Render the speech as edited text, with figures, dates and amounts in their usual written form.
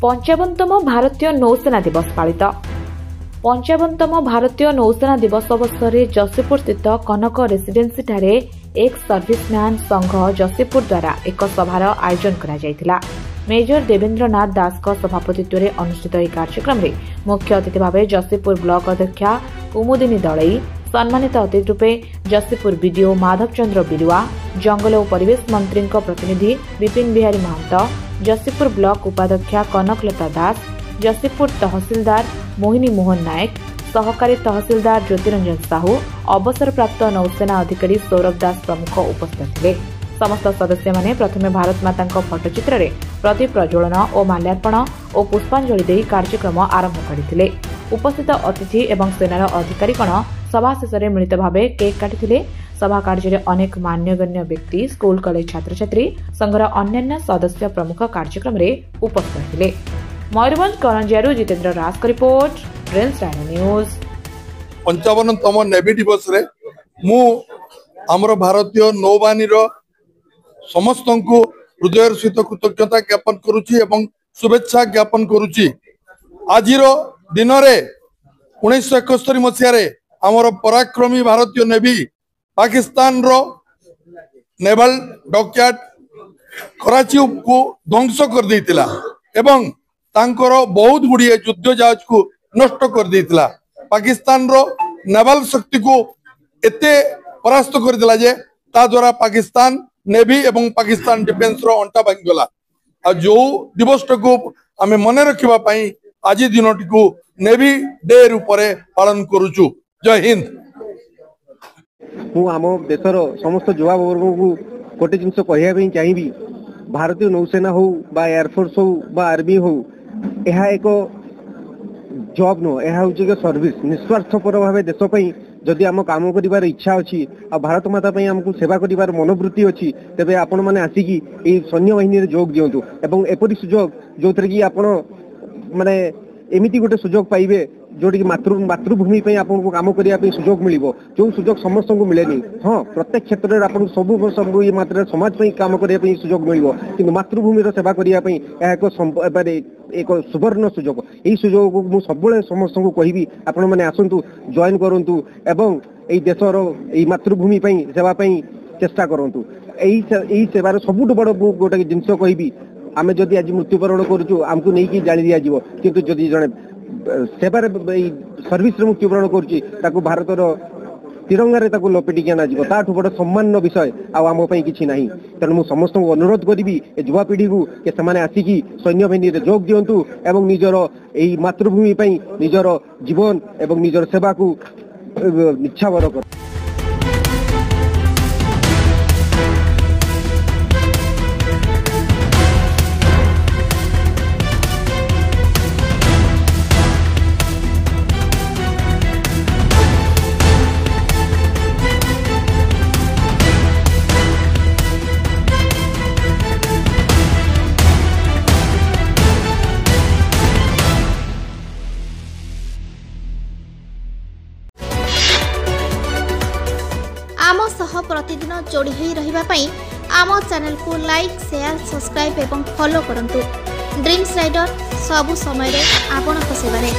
पंचावनतम भारतीय नौसेना दिवस पालित। 55तम भारतीय नौसेना दिवस अवसर में जसीपुर स्थित कनक रेसिडेन्सी ठारे एक्स सर्विसमैन संघ जसीपुर द्वारा एक सभार आयोजन करा। मेजर देवेन्द्रनाथ दास सभापतित्व में अनुष्ठित यह कार्यक्रम में मुख्य अतिथि भाव जसीपुर ब्लॉक अध्यक्षा कुमुदिनी दलई, सम्मानित अतिथि रूपे जसीपुर बीडीओ माधव चंद्र बिरुआ, जंगल और परिवेश मंत्री प्रतिनिधि विपिन बिहारी महंत, जसीपुर ब्लॉक उपाध्यक्षा कनकलता दास, जसीपुर तहसीलदार मोहिनी मोहन नायक, सहकारी तहसीलदार ज्योतिरंजन साहू, अवसरप्राप्त नौसेना अधिकारी सौरभ दास प्रमुख उपस्थित थे। समस्त सदस्य माने प्रथमे भारत माता फटोचित्र रे प्रदीप प्रज्वलन और माल्यार्पण और पुष्पांजलि दे कार्यक्रम आरंभ करथिले। उपस्थित अतिथि एवं सेनार अधिकारीगण सभा शेष में मिलित भाव केक काटिथिले। सभा कार्य में अनेक मान्यगण्य व्यक्ति, स्कूल कॉलेज छात्र छात्री, संघर अन्य सदस्य प्रमुख कार्यक्रम में उपस्थित थे। मयूरभंज करंजियारू जितेन्द्र राज का रिपोर्ट, ड्रीम्स राइडर न्यूज। 55तम नेवी दिवस रे मु हमर भारतीय नौबानी समस्त को हृदय सहित कृतज्ञता ज्ञापन करुच्ची एवं शुभेच्छा ज्ञापन करुच्ची। आज दिन में 1971 मसीह आमर पराक्रमी भारतीय नेवी पाकिस्तान रो नेवल डॉकयार्ड कराची को ध्वंस कर देतिला एवं तांकर बहुत गुड़िए युद्ध जहाज को नष्ट कर देतिला। पाकिस्तान रो नेवल शक्ति को एते परास्त कर दिला जे ता द्वारा पाकिस्तान नेवी एवं पाकिस्तान डिफेन्स रो अंटा भांगला। आ जो दिवस को आमे मने रखिबा पई आज दिनटी को नेवी डे रूपरे पालन करूचु। जय हिंद। मु आम देशर समस्त युवा वर्ग को गोटे जिनस कहवाई चाहिए, भारतीय नौसेना हो बा एयरफोर्स हो बा आर्मी हो, यह एक जॉब नुह, यह हूँ एक सर्विस। निस्वार्थपर भाव देश जदि आम काम कर इच्छा अच्छी आ भारत माता आमको सेवा कर मनोवृत्ति अच्छी, तेरे आपण मैंने आसिकी सैन्य बाहिनी जोग दिंतु एवं एपरी सुजोग जो थे कि आपण माने एमती गोटे सुजोग पाइबे जोटी मातृभूमि आपको काम करने सुजोग मिल, जो सुजोग समस्त को मिले। हाँ, प्रत्येक क्षेत्र में आपको सब ये मात्रा समाज काम करने सुजोग मिल, कि मातृभूमि सेवा करने एक सुवर्ण सुजोग। यही सुजोग को मुझे सब समस्त को कहि आपण मैंने आसतु जॉइन करूँ एवं यही देशर यही मातृभूमि सेवा चेष्टा करूँ। यही सेवार सबुठ बड़ गोटे जिनस कहि आम जदि आज मृत्युवरण करूँ आमको नहीं जाणी दिज्व, किंतु जदि जड़े सेवार सर्विस मृत्युवरण करूँ भारतर तिरंगारे लपेटिक आनाଯିव, ताठू बड़ सम्मान विषय आम कि ना। तेणु मुझे समस्त को अनुरोध करी युवापीढ़ी को से आसिकी सैन्य बाहिनी जोग दिंतु एवं निजर यही मातृभूमि निजर जीवन एवं निजर सेवा को निच्छावर कर। आम सह प्रतिदिन जोड़ी होई रहिबा पई आम चैनल को लाइक, शेयर, सब्सक्राइब एवं फॉलो करंतु। ड्रीम्स राइडर सबु समय रे आपन को सेवा रे।